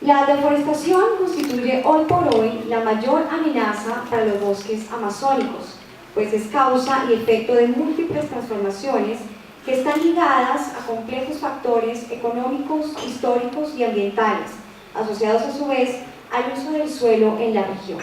La deforestación constituye hoy por hoy la mayor amenaza para los bosques amazónicos, pues es causa y efecto de múltiples transformaciones que están ligadas a complejos factores económicos, históricos y ambientales, asociados a su vez al uso del suelo en la región.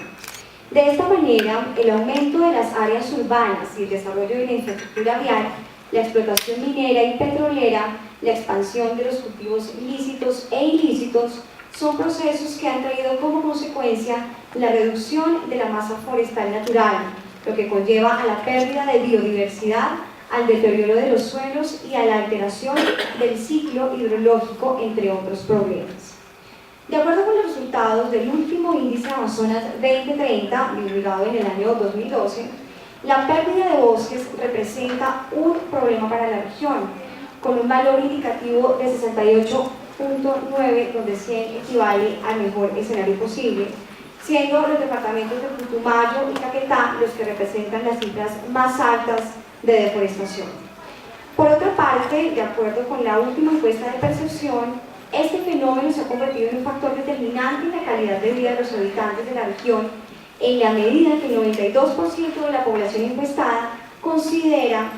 De esta manera, el aumento de las áreas urbanas y el desarrollo de la infraestructura vial, la explotación minera y petrolera, la expansión de los cultivos lícitos e ilícitos, son procesos que han traído como consecuencia la reducción de la masa forestal natural, lo que conlleva a la pérdida de biodiversidad, al deterioro de los suelos y a la alteración del ciclo hidrológico, entre otros problemas. De acuerdo con los resultados del último índice Amazonas 2030, divulgado en el año 2012, la pérdida de bosques representa un problema para la región, con un valor indicativo de 68.9, donde 100 equivale al mejor escenario posible, siendo los departamentos de Putumayo y Caquetá los que representan las cifras más altas de deforestación. Por otra parte, de acuerdo con la última encuesta de percepción, este fenómeno se ha convertido en un factor determinante en la calidad de vida de los habitantes de la región, en la medida que el 92% de la población encuestada considera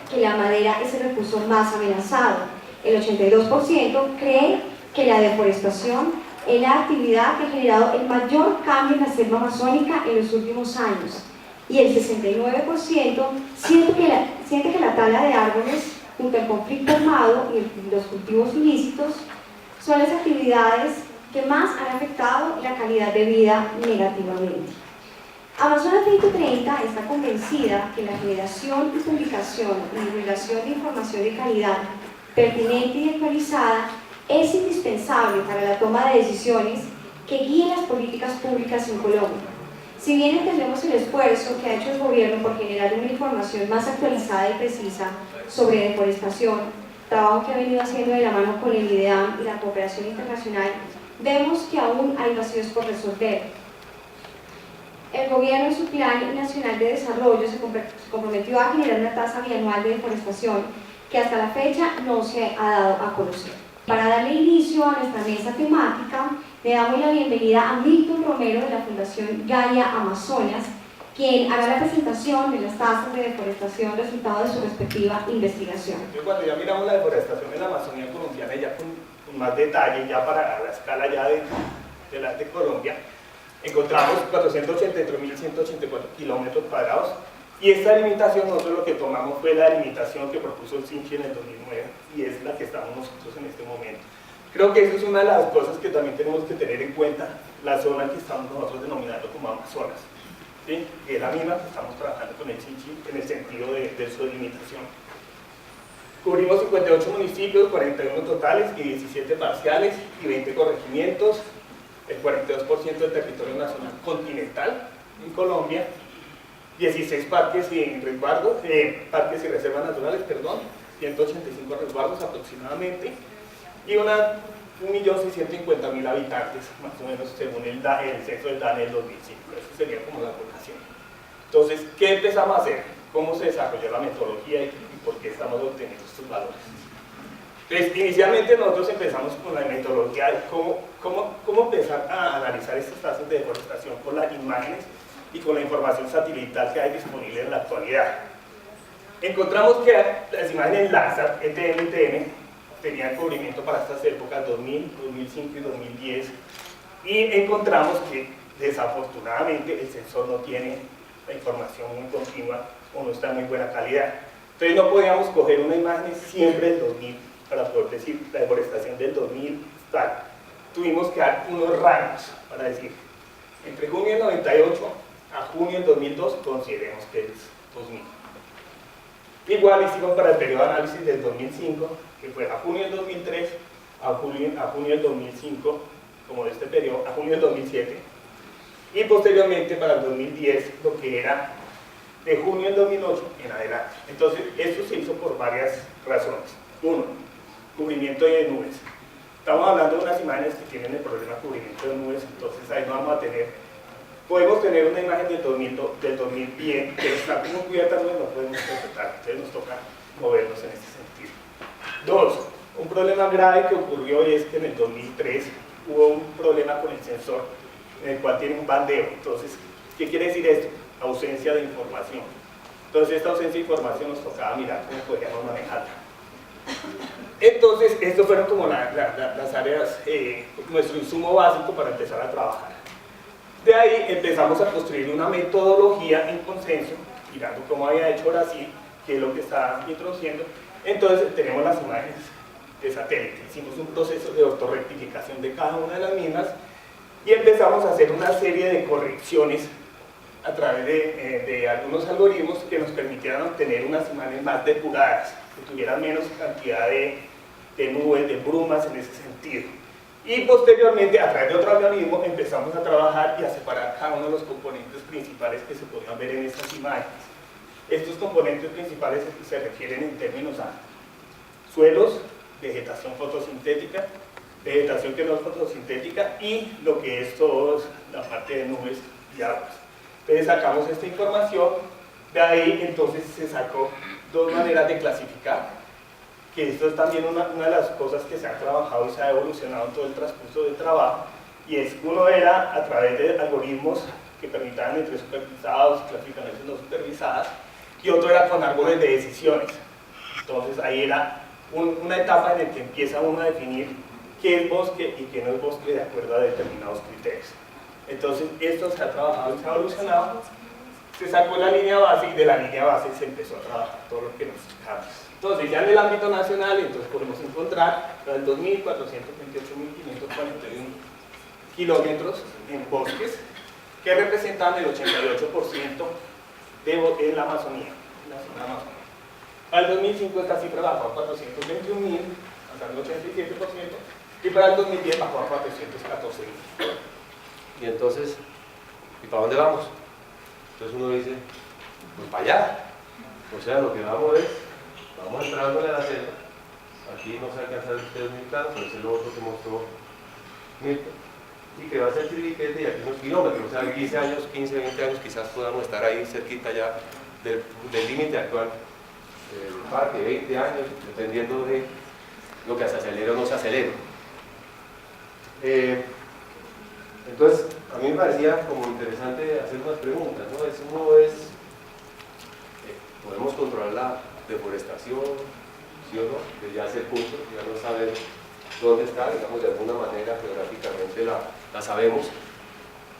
que la madera es el recurso más amenazado. El 82% cree que la deforestación es la actividad que ha generado el mayor cambio en la selva amazónica en los últimos años. Y el 69% siente que la tala de árboles, junto al conflicto armado y los cultivos ilícitos, son las actividades que más han afectado la calidad de vida negativamente. Amazonas 2030 está convencida que la generación y publicación y divulgación de información de calidad, pertinente y actualizada, es indispensable para la toma de decisiones que guíen las políticas públicas en Colombia. Si bien entendemos el esfuerzo que ha hecho el gobierno por generar una información más actualizada y precisa sobre deforestación, trabajo que ha venido haciendo de la mano con el IDEAM y la cooperación internacional, vemos que aún hay vacíos por resolver. El gobierno en su Plan Nacional de Desarrollo se comprometió a generar una tasa bianual de deforestación que hasta la fecha no se ha dado a conocer. Para darle inicio a nuestra mesa temática, le damos la bienvenida a Milton Romero de la Fundación Gaia Amazonas, quien hará la presentación de las tasas de deforestación resultado de su respectiva investigación. Cuando ya miramos la deforestación en la Amazonía colombiana, ya con más detalle, ya para la escala ya de Colombia, encontramos 483.184 kilómetros cuadrados, y esta delimitación nosotros lo que tomamos fue la delimitación que propuso el CINCHI en el 2009, y es la que estamos nosotros en este momento. Creo que eso es una de las cosas que también tenemos que tener en cuenta, la zona que estamos nosotros denominando como Amazonas, ¿sí? Que es la misma que estamos trabajando con el CINCHI en el sentido de su delimitación. Cubrimos 58 municipios, 41 totales y 17 parciales y 20 corregimientos, el 42% del territorio nacional continental en Colombia, 16 parques y resguardos, parques y reservas naturales, 185 resguardos aproximadamente, y 1.650.000 habitantes, más o menos según el censo del DANE del 2005. Eso sería como la población. Entonces, ¿qué empezamos a hacer? ¿Cómo se desarrolló la metodología y por qué estamos obteniendo estos valores? Entonces, inicialmente nosotros empezamos con la metodología de cómo empezar a analizar estas tasas de deforestación con las imágenes y con la información satelital que hay disponible en la actualidad. Encontramos que las imágenes Landsat, ETM, ITM, tenían cubrimiento para estas épocas 2000, 2005 y 2010, y encontramos que desafortunadamente el sensor no tiene la información muy continua o no está en muy buena calidad. Entonces no podíamos coger una imagen siempre del 2000 para poder decir la deforestación del 2000 tal. Tuvimos que dar unos rangos para decir entre junio del 98 a junio del 2002 consideremos que es 2000. Igual hicimos para el periodo de análisis del 2005, que fue a junio del 2003 a junio del 2005, como de este periodo, a junio del 2007, y posteriormente para el 2010 lo que era de junio del 2008 en adelante. Entonces esto se hizo por varias razones. Uno, cubrimiento de nubes. Estamos hablando de unas imágenes que tienen el problema de cubrimiento de nubes, entonces ahí no vamos a tener, podemos tener una imagen del 2010, pero está como cubierta no podemos interpretar, entonces nos toca movernos en este sentido. Dos, un problema grave que ocurrió es que en el 2003 hubo un problema con el sensor, en el cual tiene un bandeo. Entonces, ¿qué quiere decir esto? Ausencia de información. Entonces, esta ausencia de información nos tocaba mirar cómo podríamos manejarla. Entonces, estos fueron como las áreas, nuestro insumo básico para empezar a trabajar. De ahí empezamos a construir una metodología en consenso, mirando cómo había hecho Brasil, qué es lo que está introduciendo. Entonces, tenemos las imágenes de satélite. Hicimos un proceso de autorrectificación de cada una de las mismas y empezamos a hacer una serie de correcciones a través de algunos algoritmos que nos permitieran obtener unas imágenes más depuradas, que tuvieran menos cantidad de nubes, de brumas en ese sentido. Y posteriormente, a través de otro algoritmo, empezamos a trabajar y a separar cada uno de los componentes principales que se podían ver en estas imágenes. Estos componentes principales se refieren en términos a suelos, vegetación fotosintética, vegetación que no es fotosintética y lo que es toda la parte de nubes y aguas. Entonces sacamos esta información, de ahí entonces se sacó dos maneras de clasificar, que esto es también una de las cosas que se ha trabajado y se ha evolucionado en todo el transcurso del trabajo, y es, uno era a través de algoritmos que permitan entre supervisados, clasificaciones no supervisadas, y otro era con árboles de decisiones. Entonces ahí era una etapa en la que empieza uno a definir qué es bosque y qué no es bosque de acuerdo a determinados criterios. Entonces esto se ha trabajado y se ha evolucionado, se sacó la línea base y de la línea base se empezó a trabajar todo lo que nos cambios. Entonces ya en el ámbito nacional entonces podemos encontrar para el 2.428.541 kilómetros en bosques que representan el 88% en la Amazonía, en la zona amazónica. Para el 2005 esta cifra bajó a 421.000, hasta el 87%, y para el 2010 bajó a 414.000. Y entonces, ¿y para dónde vamos? Entonces uno dice, pues para allá. O sea, lo que vamos es, vamos entrándole a la selva. Aquí no se alcanza ustedes muy claro, pero es el otro que mostró Milton. Y que va a ser Chiribiquete y aquí unos kilómetros, o sea, 15 años, 15, 20 años quizás podamos estar ahí cerquita ya del límite actual del parque, 20 años, dependiendo de lo que se acelere o no se acelere. Entonces, a mí me parecía como interesante hacer unas preguntas, ¿no? Uno es, ¿podemos controlar la deforestación? ¿Sí o no? De ya ese punto, ya no saber dónde está, digamos, de alguna manera geográficamente la sabemos.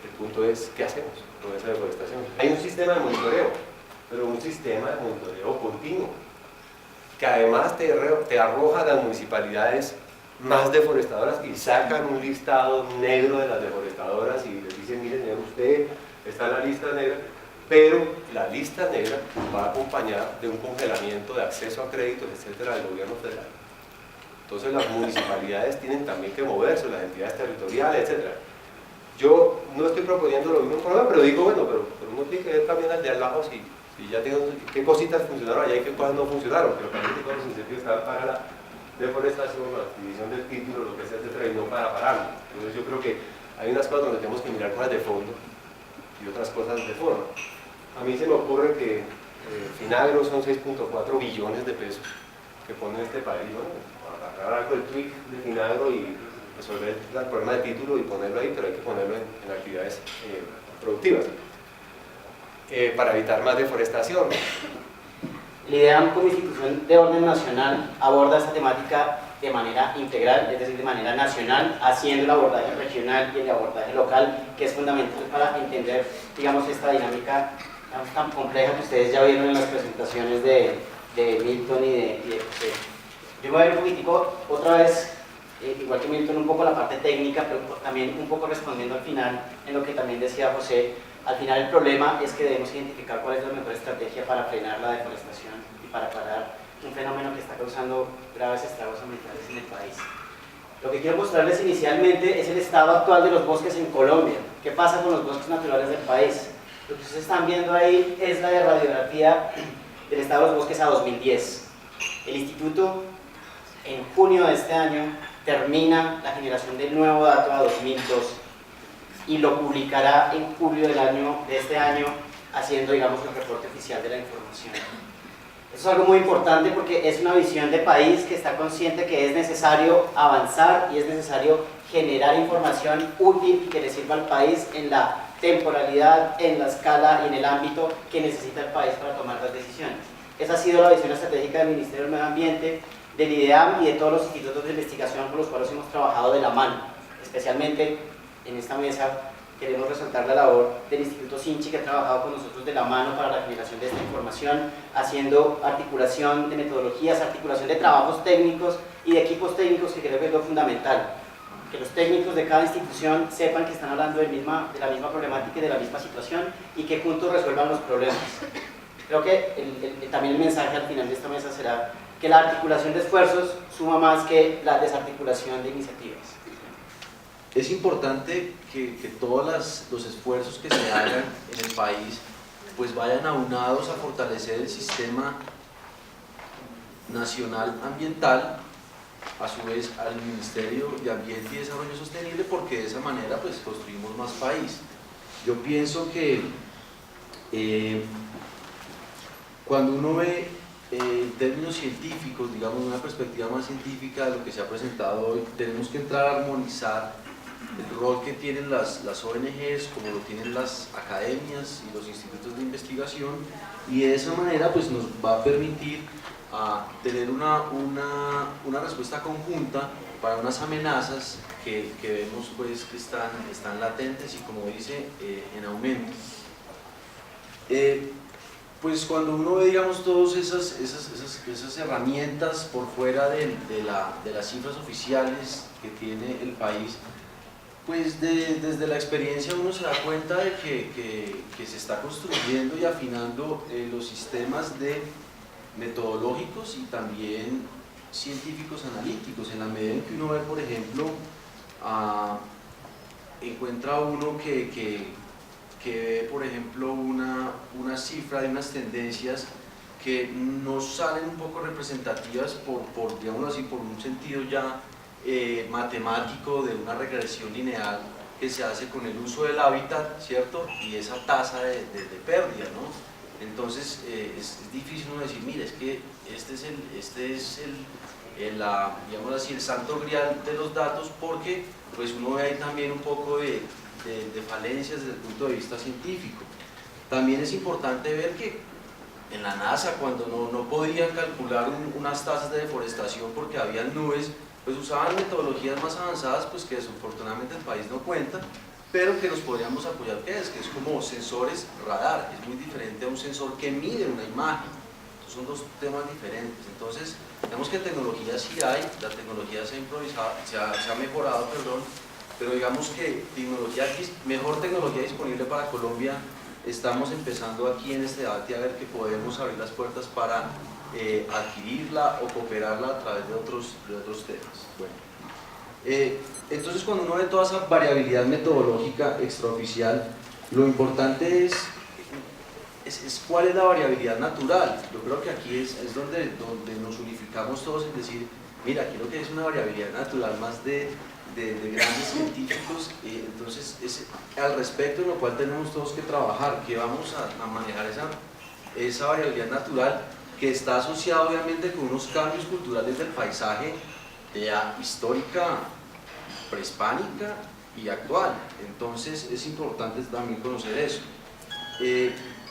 El punto es, ¿qué hacemos con esa deforestación? Hay un sistema de monitoreo, pero un sistema de monitoreo continuo, que además te arroja a las municipalidades más deforestadoras y sacan un listado negro de las deforestadoras y les dicen, miren, usted está en la lista negra, pero la lista negra va acompañada de un congelamiento de acceso a créditos, etcétera, del gobierno federal. Entonces las municipalidades tienen también que moverse, las entidades territoriales, etcétera. Yo no estoy proponiendo lo mismo problema, pero digo, bueno, pero uno tiene que ver también al de al lado si ya tiene qué cositas funcionaron allá y qué cosas no funcionaron, pero también todos los incentivos estaban para la deforestación, la adquisición del título, lo que sea, etcétera, y no para pararlo. Entonces yo creo que hay unas cosas donde tenemos que mirar cosas de fondo y otras cosas de forma. A mí se me ocurre que Finagro son 6.4 billones de pesos que pone este país, ¿no? Agarrar algo del tweak de Finagro y resolver el problema de título y ponerlo ahí, pero hay que ponerlo en actividades productivas para evitar más deforestación. La IDEAM como institución de orden nacional aborda esta temática de manera integral, es decir, de manera nacional, haciendo el abordaje regional y el abordaje local, que es fundamental para entender, digamos, esta dinámica tan compleja que ustedes ya vieron en las presentaciones de Milton y de José. Yo me voy a ir un poquitico, otra vez, igual que Milton, un poco la parte técnica, pero también un poco respondiendo al final, en lo que también decía José. Al final el problema es que debemos identificar cuál es la mejor estrategia para frenar la deforestación y para parar un fenómeno que está causando graves estragos ambientales en el país. Lo que quiero mostrarles inicialmente es el estado actual de los bosques en Colombia. ¿Qué pasa con los bosques naturales del país? Lo que ustedes están viendo ahí es la radiografía del estado de los bosques a 2010. El instituto en junio de este año termina la generación del nuevo dato a 2002 y lo publicará en julio de este año, haciendo, digamos, el reporte oficial de la información. Eso es algo muy importante porque es una visión de país que está consciente que es necesario avanzar y es necesario generar información útil y que le sirva al país en la temporalidad, en la escala y en el ámbito que necesita el país para tomar las decisiones. Esa ha sido la visión estratégica del Ministerio del Medio Ambiente, del IDEAM y de todos los institutos de investigación con los cuales hemos trabajado de la mano. Especialmente en esta mesa queremos resaltar la labor del Instituto Sinchi, que ha trabajado con nosotros de la mano para la generación de esta información, haciendo articulación de metodologías, articulación de trabajos técnicos y de equipos técnicos, que creo que es lo fundamental. Que los técnicos de cada institución sepan que están hablando de la misma problemática y de la misma situación y que juntos resuelvan los problemas. Creo que también el mensaje al final de esta mesa será que la articulación de esfuerzos suma más que la desarticulación de iniciativas. Es importante que todos los esfuerzos que se hagan en el país pues vayan aunados a fortalecer el sistema nacional ambiental, a su vez al Ministerio de Ambiente y Desarrollo Sostenible, porque de esa manera pues construimos más país. Yo pienso que cuando uno ve en términos científicos, digamos, una perspectiva más científica de lo que se ha presentado hoy, tenemos que entrar a armonizar el rol que tienen las ONGs, como lo tienen las academias y los institutos de investigación, y de esa manera pues nos va a permitir tener una respuesta conjunta para unas amenazas que vemos pues que están latentes y, como dice, en aumento. Pues cuando uno ve, digamos, todas esas herramientas por fuera de las cifras oficiales que tiene el país, pues desde la experiencia uno se da cuenta de que se está construyendo y afinando los sistemas metodológicos y también científicos analíticos, en la medida en que uno ve, por ejemplo, encuentra uno que ve, por ejemplo, una cifra de unas tendencias que nos salen un poco representativas digámoslo así, por un sentido ya matemático de una regresión lineal que se hace con el uso del hábitat, ¿cierto? Y esa tasa de pérdida, ¿no? Entonces es difícil uno decir, mira, es que este es digamos así, el santo grial de los datos, porque pues uno ve ahí también un poco de falencias desde el punto de vista científico. También es importante ver que en la NASA, cuando no podían calcular unas tasas de deforestación porque había nubes, pues usaban metodologías más avanzadas, pues que desafortunadamente el país no cuenta, pero que nos podríamos apoyar, que es como sensores radar. Es muy diferente a un sensor que mide una imagen. Entonces, son dos temas diferentes. Entonces, digamos que tecnología sí hay, la tecnología se ha improvisado, se ha mejorado, perdón, pero digamos que mejor tecnología disponible para Colombia. Estamos empezando aquí en este debate a ver que podemos abrir las puertas para adquirirla o cooperarla a través de otros temas. Bueno, entonces, cuando uno ve toda esa variabilidad metodológica extraoficial, lo importante es cuál es la variabilidad natural. Yo creo que aquí es donde nos unificamos todos en decir, mira, aquí lo que es una variabilidad natural más de grandes científicos, entonces es al respecto en lo cual tenemos todos que trabajar, que vamos a manejar esa variabilidad natural, que está asociada obviamente con unos cambios culturales del paisaje histórica, prehispánica y actual. Entonces es importante también conocer eso.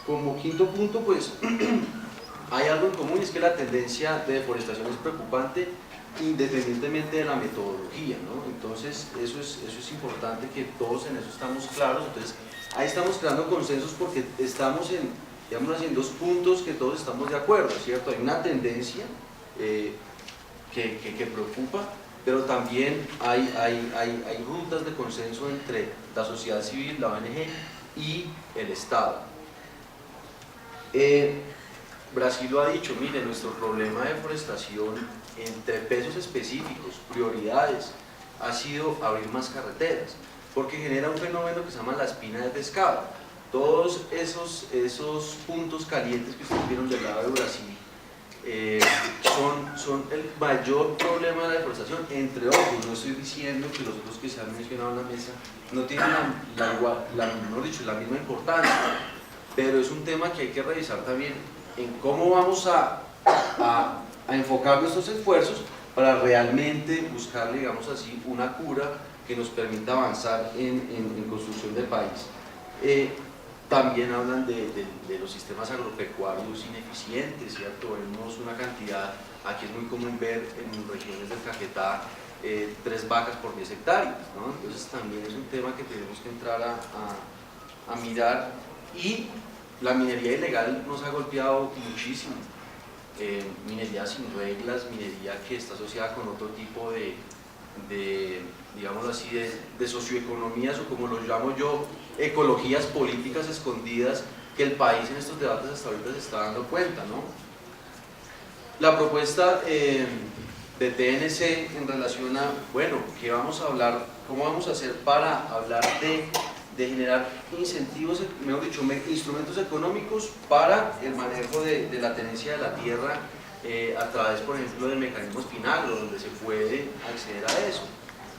Como quinto punto, pues hay algo en común, y es que la tendencia de deforestación es preocupante independientemente de la metodología, ¿no? Entonces eso es importante, que todos en eso estamos claros. Entonces ahí estamos creando consensos porque estamos en dos puntos que todos estamos de acuerdo, ¿cierto? Hay una tendencia que preocupa, pero también hay rutas de consenso entre la sociedad civil, la ONG y el Estado. Brasil lo ha dicho, mire, nuestro problema de deforestación entre pesos específicos, prioridades, ha sido abrir más carreteras, porque genera un fenómeno que se llama la espina de pescado. Todos esos puntos calientes que ustedes vieron del lado de Brasil son el mayor problema de la deforestación, entre otros. No estoy diciendo que los otros que se han mencionado en la mesa no tienen la misma importancia, pero es un tema que hay que revisar también en cómo vamos a a enfocar nuestros esfuerzos para realmente buscar, digamos así, una cura que nos permita avanzar en construcción del país. También hablan de los sistemas agropecuarios ineficientes, ¿cierto? Vemos una cantidad, aquí es muy común ver en regiones del Caquetá 3 vacas por 10 hectáreas, ¿no? Entonces también es un tema que tenemos que entrar a mirar, y la minería ilegal nos ha golpeado muchísimo. Minería sin reglas, minería que está asociada con otro tipo de digamos así, de socioeconomías, o como lo llamo yo, ecologías políticas escondidas, que el país en estos debates hasta ahorita se está dando cuenta, ¿no? La propuesta de TNC en relación a, bueno, ¿qué vamos a hablar? ¿Cómo vamos a hacer para hablar de generar incentivos, mejor dicho, instrumentos económicos para el manejo de la tenencia de la tierra a través, por ejemplo, de mecanismos Finagro, donde se puede acceder a eso?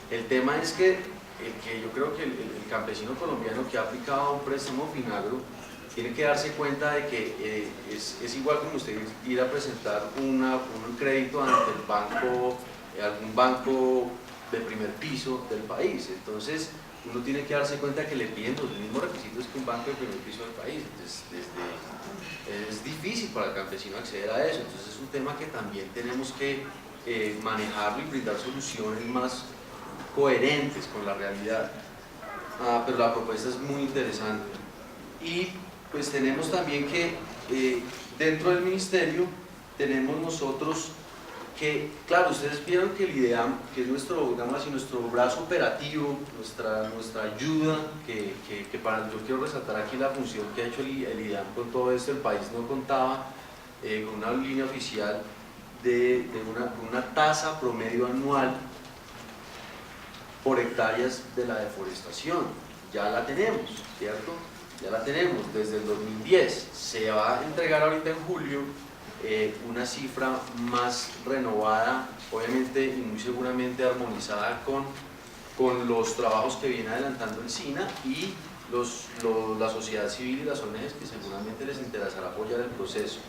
El tema es que yo creo que el campesino colombiano que ha aplicado un préstamo Finagro tiene que darse cuenta de que es igual como usted ir a presentar un crédito ante el banco, algún banco de primer piso del país. Entonces uno tiene que darse cuenta que le piden los mismos requisitos que un banco de primer piso del país. Entonces, es difícil para el campesino acceder a eso. Entonces es un tema que también tenemos que manejarlo y brindar soluciones más coherentes con la realidad. Pero la propuesta es muy interesante. Y pues tenemos también que dentro del ministerio tenemos nosotros que, claro, ustedes vieron que el IDEAM, que es nuestro, digamos así, nuestro brazo operativo, nuestra ayuda, yo quiero resaltar aquí la función que ha hecho el IDEAM con todo esto. El país no contaba con una línea oficial de una tasa promedio anual por hectáreas de la deforestación. Ya la tenemos, ¿cierto? Ya la tenemos desde el 2010. Se va a entregar ahorita en julio una cifra más renovada, obviamente y muy seguramente armonizada con los trabajos que viene adelantando el SINA y la sociedad civil y las ONGs, que seguramente les interesará apoyar el proceso.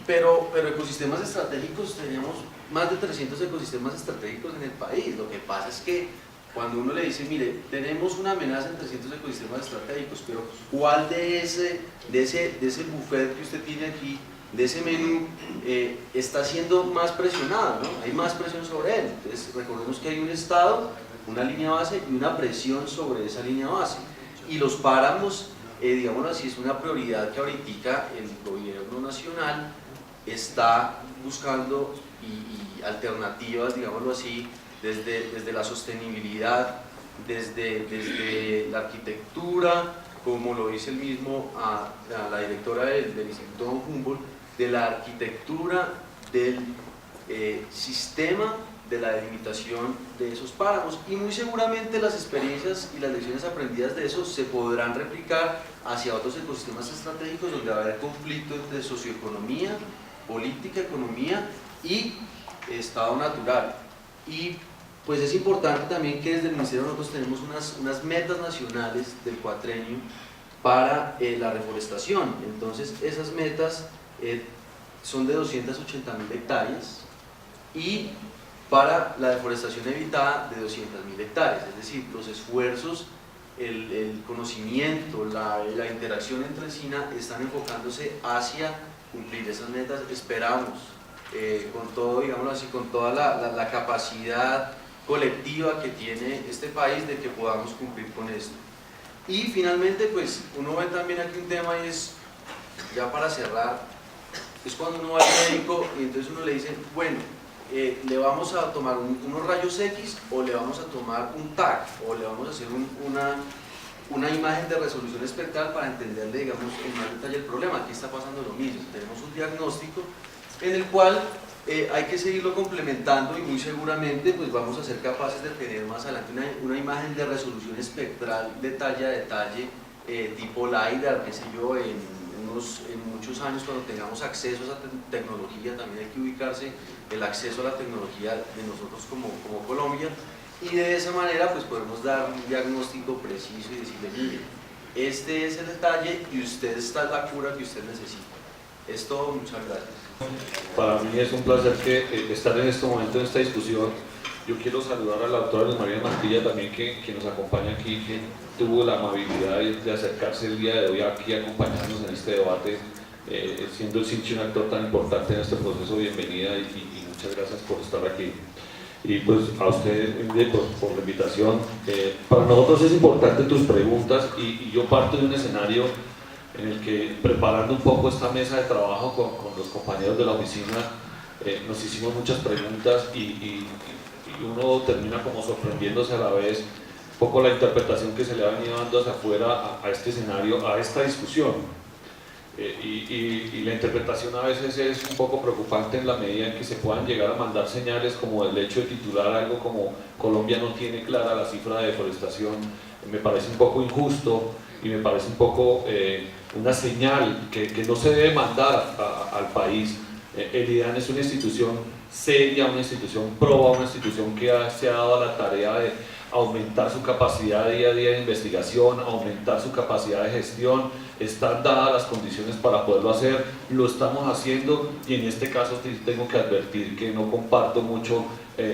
Pero ecosistemas estratégicos, tenemos más de 300 ecosistemas estratégicos en el país. Lo que pasa es que cuando uno le dice, mire, tenemos una amenaza en 300 ecosistemas estratégicos, pero ¿cuál de ese buffet que usted tiene aquí, de ese menú, está siendo más presionado, ¿no? Hay más presión sobre él. Entonces recordemos que hay un estado, una línea base y una presión sobre esa línea base. Y los páramos, digámoslo así, es una prioridad que ahorita el gobierno nacional está buscando y alternativas, digámoslo así, desde la sostenibilidad, desde la arquitectura, como lo dice el mismo a la directora del Instituto Don Humboldt, de la arquitectura del sistema de la delimitación de esos páramos, y muy seguramente las experiencias y las lecciones aprendidas de eso se podrán replicar hacia otros ecosistemas estratégicos donde va a haber conflicto entre socioeconomía, política, economía y estado natural. Y pues es importante también que desde el Ministerio nosotros tenemos unas metas nacionales del cuatrenio para la reforestación. Entonces esas metas son de 280.000 hectáreas y para la deforestación evitada de 200.000 hectáreas. Es decir, los esfuerzos, el conocimiento, la interacción entre SINA están enfocándose hacia cumplir esas metas. Esperamos con todo, digámoslo así, con toda la capacidad colectiva que tiene este país de que podamos cumplir con esto. Y finalmente, pues uno ve también aquí un tema, y es, ya para cerrar, es cuando uno va al médico y entonces uno le dice, bueno, le vamos a tomar unos rayos X, o le vamos a tomar un TAC, o le vamos a hacer una imagen de resolución espectral para entenderle, digamos, en más detalle el problema. Aquí está pasando lo mismo, tenemos un diagnóstico en el cual hay que seguirlo complementando, y muy seguramente pues vamos a ser capaces de tener más adelante una imagen de resolución espectral detalle a detalle, tipo LiDAR, qué sé yo, en muchos años, cuando tengamos acceso a esa tecnología. También hay que ubicarse el acceso a la tecnología de nosotros como Colombia, y de esa manera pues podemos dar un diagnóstico preciso y decirle, mire, este es el detalle y esta es la cura que usted necesita. Es todo, muchas gracias. Para mí es un placer estar en este momento en esta discusión. Yo quiero saludar a la doctora Luz María Mantilla también que nos acompaña aquí, que tuvo la amabilidad de acercarse el día de hoy aquí a acompañarnos en este debate, siendo el Sinchi un actor tan importante en este proceso. Bienvenida y muchas gracias por estar aquí. Y pues a usted por la invitación. Para nosotros es importante tus preguntas y yo parto de un escenario en el que, preparando un poco esta mesa de trabajo con los compañeros de la oficina, nos hicimos muchas preguntas y uno termina como sorprendiéndose a la vez un poco la interpretación que se le ha venido dando hacia afuera a este escenario, a esta discusión. Y la interpretación a veces es un poco preocupante en la medida en que se puedan llegar a mandar señales como el hecho de titular algo como Colombia no tiene clara la cifra de deforestación. Me parece un poco injusto y me parece un poco una señal que no se debe mandar al país. El IDAN es una institución seria, una institución proba, una institución que se ha dado a la tarea de aumentar su capacidad día a día de investigación, aumentar su capacidad de gestión. Están dadas las condiciones para poderlo hacer, lo estamos haciendo, y en este caso tengo que advertir que no comparto mucho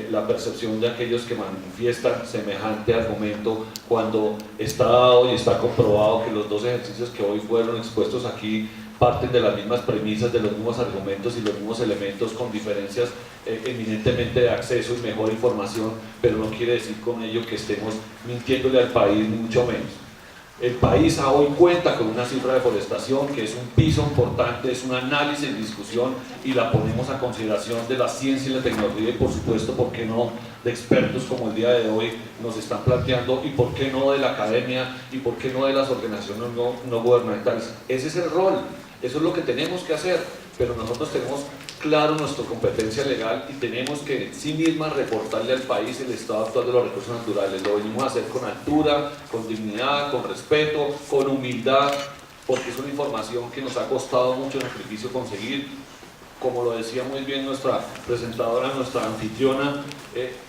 la percepción de aquellos que manifiestan semejante argumento cuando está dado y está comprobado que los dos ejercicios que hoy fueron expuestos aquí parten de las mismas premisas, de los mismos argumentos y los mismos elementos, con diferencias eminentemente de acceso y mejor información, pero no quiere decir con ello que estemos mintiéndole al país, ni mucho menos. El país hoy cuenta con una cifra de deforestación que es un piso importante, es un análisis y discusión, y la ponemos a consideración de la ciencia y la tecnología, y por supuesto, ¿por qué no?, de expertos como el día de hoy nos están planteando, y por qué no de la academia, y por qué no de las organizaciones no gubernamentales. Ese es el rol, eso es lo que tenemos que hacer, pero nosotros tenemos claro nuestra competencia legal y tenemos que en sí misma reportarle al país el estado actual de los recursos naturales. Lo venimos a hacer con altura, con dignidad, con respeto, con humildad, porque es una información que nos ha costado mucho sacrificio conseguir. Como lo decía muy bien nuestra presentadora, nuestra anfitriona,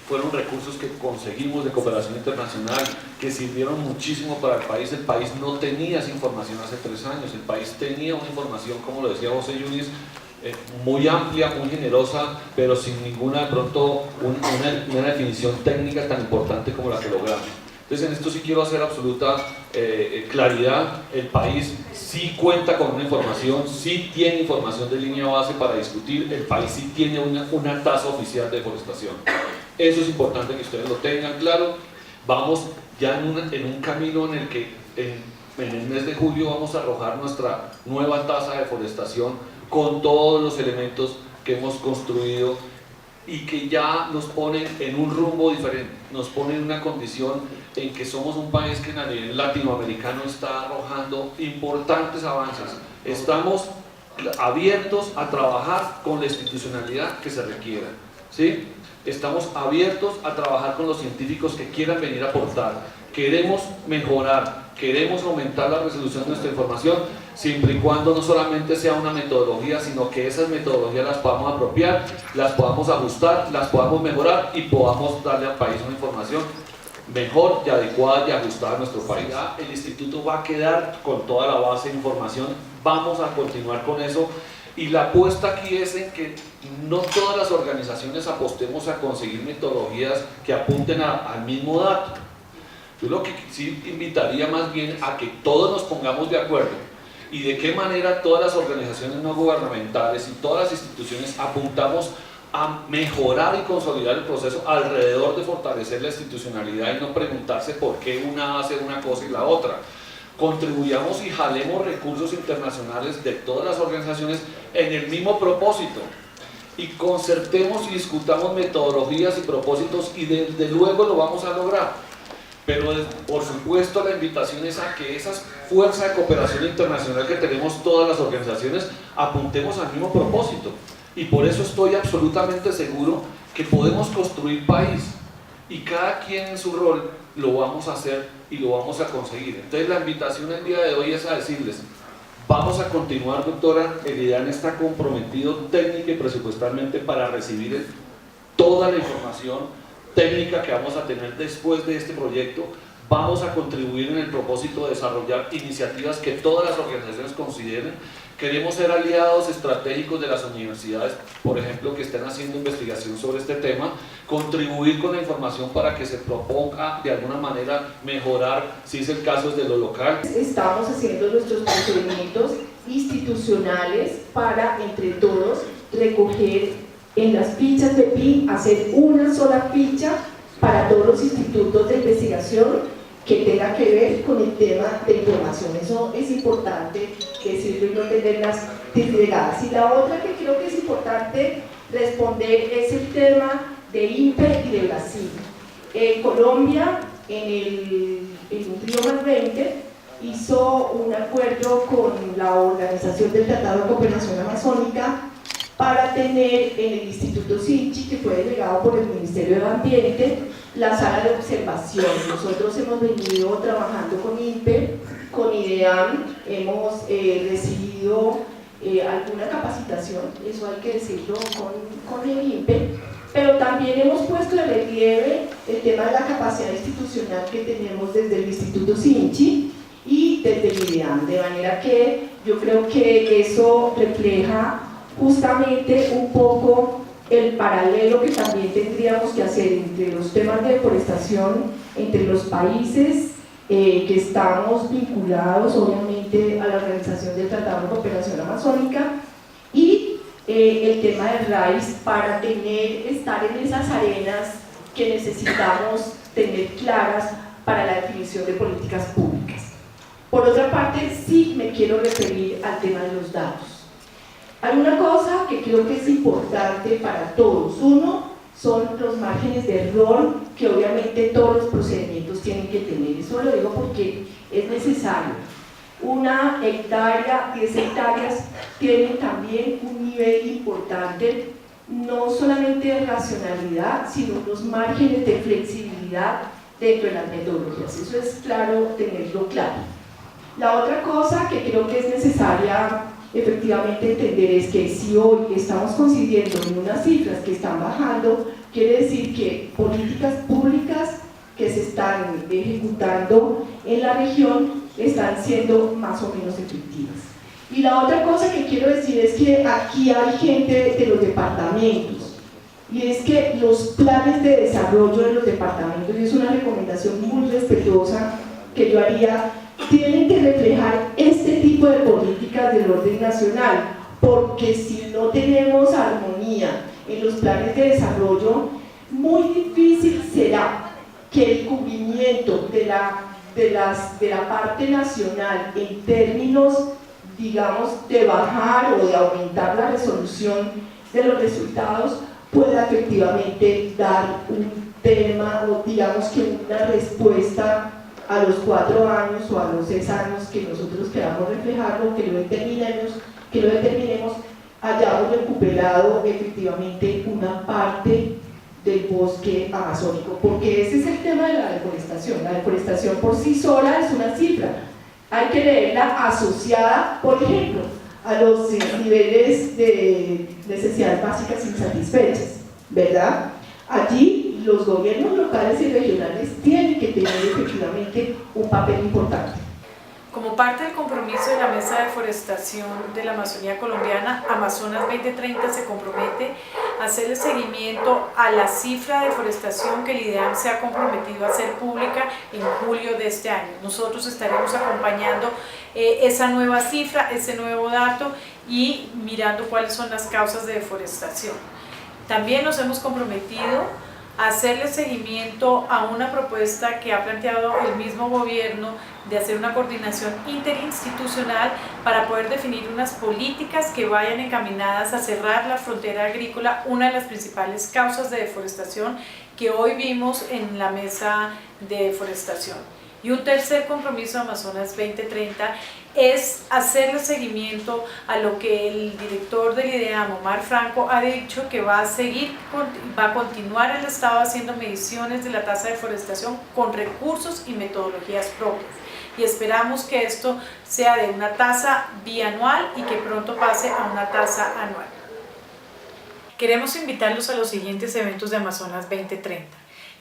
fueron recursos que conseguimos de cooperación internacional, que sirvieron muchísimo para el país. El país no tenía esa información hace 3 años, el país tenía una información, como lo decía José Yunis, muy amplia, muy generosa, pero sin ninguna, de pronto, una definición técnica tan importante como la que logramos. Entonces, en esto sí quiero hacer absoluta claridad. El país sí cuenta con una información, sí tiene información de línea base para discutir. El país sí tiene una tasa oficial de deforestación. Eso es importante que ustedes lo tengan claro. Vamos ya en un camino en el que en el mes de julio vamos a arrojar nuestra nueva tasa de deforestación con todos los elementos que hemos construido y que ya nos ponen en un rumbo diferente, nos ponen en una condición en que somos un país que a nivel latinoamericano está arrojando importantes avances. Estamos abiertos a trabajar con la institucionalidad que se requiera, ¿sí? Estamos abiertos a trabajar con los científicos que quieran venir a aportar. Queremos mejorar, queremos aumentar la resolución de nuestra información, siempre y cuando no solamente sea una metodología, sino que esas metodologías las podamos apropiar, las podamos ajustar, las podamos mejorar y podamos darle al país una información mejor y adecuada y ajustada a nuestro país. Ya el instituto va a quedar con toda la base de información, vamos a continuar con eso, y la apuesta aquí es en que no todas las organizaciones apostemos a conseguir metodologías que apunten al mismo dato. Yo lo que sí invitaría más bien a que todos nos pongamos de acuerdo y de qué manera todas las organizaciones no gubernamentales y todas las instituciones apuntamos a mejorar y consolidar el proceso alrededor de fortalecer la institucionalidad y no preguntarse por qué una hace una cosa y la otra. Contribuyamos y jalemos recursos internacionales de todas las organizaciones en el mismo propósito y concertemos y discutamos metodologías y propósitos, y desde luego lo vamos a lograr. Pero por supuesto la invitación es a que esa fuerza de cooperación internacional que tenemos todas las organizaciones apuntemos al mismo propósito, y por eso estoy absolutamente seguro que podemos construir país, y cada quien en su rol lo vamos a hacer y lo vamos a conseguir. Entonces la invitación el día de hoy es a decirles: vamos a continuar, doctora, el IDAN está comprometido técnica y presupuestalmente para recibir toda la información técnica que vamos a tener después de este proyecto. Vamos a contribuir en el propósito de desarrollar iniciativas que todas las organizaciones consideren Queremos ser aliados estratégicos de las universidades, por ejemplo, que estén haciendo investigación sobre este tema, contribuir con la información para que se proponga de alguna manera mejorar, si es el caso, desde lo local. Estamos haciendo nuestros procedimientos institucionales para, entre todos, recoger en las fichas de PIN, hacer una sola ficha para todos los institutos de investigación que tenga que ver con el tema de información. Eso es importante decirlo y no tenerlas disgregadas. Y la otra que creo que es importante responder es el tema de INPE y de Brasil. Colombia, en Río Más 20, hizo un acuerdo con la Organización del Tratado de Cooperación Amazónica para tener en el Instituto Sinchi, que fue delegado por el Ministerio del Ambiente, la sala de observación. Nosotros hemos venido trabajando con INPE, con IDEAM, hemos recibido alguna capacitación, eso hay que decirlo, con el INPE, pero también hemos puesto de relieve el tema de la capacidad institucional que tenemos desde el Instituto Sinchi y desde el IDEAM, de manera que yo creo que eso refleja justamente un poco el paralelo que también tendríamos que hacer entre los temas de deforestación, entre los países que estamos vinculados obviamente a la Organización del Tratado de Cooperación Amazónica y el tema del RAIS para estar en esas arenas que necesitamos tener claras para la definición de políticas públicas. Por otra parte, sí me quiero referir al tema de los datos. Hay una cosa que creo que es importante para todos. Uno, son los márgenes de error que obviamente todos los procedimientos tienen que tener. Eso lo digo porque es necesario. 1 hectárea, 10 hectáreas tienen también un nivel importante, no solamente de racionalidad, sino unos márgenes de flexibilidad dentro de las metodologías. Eso es claro, tenerlo claro. La otra cosa que creo que es necesaria efectivamente entender es que si hoy estamos coincidiendo en unas cifras que están bajando, quiere decir que políticas públicas que se están ejecutando en la región están siendo más o menos efectivas. Y la otra cosa que quiero decir es que aquí hay gente de los departamentos, y es que los planes de desarrollo de los departamentos, y es una recomendación muy respetuosa que yo haría, tienen que reflejar este tipo de políticas del orden nacional, porque si no tenemos armonía en los planes de desarrollo, muy difícil será que el cubrimiento de la parte nacional en términos, digamos, de bajar o de aumentar la resolución de los resultados pueda efectivamente dar un tema o digamos que una respuesta a los 4 años o a los 6 años que nosotros queramos reflejarlo, que lo determinemos, hayamos recuperado efectivamente una parte del bosque amazónico, porque ese es el tema de la deforestación. La deforestación por sí sola es una cifra, hay que leerla asociada, por ejemplo, a los niveles de necesidades básicas insatisfechas, ¿verdad? Allí los gobiernos locales y regionales tienen que tener efectivamente un papel importante. Como parte del compromiso de la Mesa de Deforestación de la Amazonía Colombiana, Amazonas 2030 se compromete a hacerle seguimiento a la cifra de deforestación que el IDEAM se ha comprometido a hacer pública en julio de este año. Nosotros estaremos acompañando esa nueva cifra, ese nuevo dato y mirando cuáles son las causas de deforestación. También nos hemos comprometido a hacerle seguimiento a una propuesta que ha planteado el mismo gobierno de hacer una coordinación interinstitucional para poder definir unas políticas que vayan encaminadas a cerrar la frontera agrícola, una de las principales causas de deforestación que hoy vimos en la mesa de deforestación. Y un tercer compromiso de Amazonas 2030 es hacerle seguimiento a lo que el director del IDEAM, Omar Franco, ha dicho que va a continuar el Estado haciendo mediciones de la tasa de deforestación con recursos y metodologías propias. Y esperamos que esto sea de una tasa bianual y que pronto pase a una tasa anual. Queremos invitarlos a los siguientes eventos de Amazonas 2030.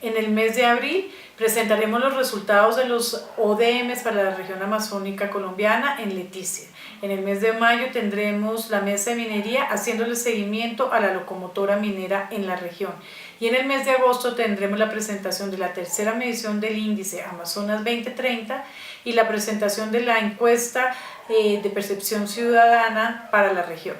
En el mes de abril presentaremos los resultados de los ODMs para la región amazónica colombiana en Leticia. En el mes de mayo tendremos la mesa de minería haciéndole seguimiento a la locomotora minera en la región. Y en el mes de agosto tendremos la presentación de la tercera medición del índice Amazonas 2030 y la presentación de la encuesta de percepción ciudadana para la región.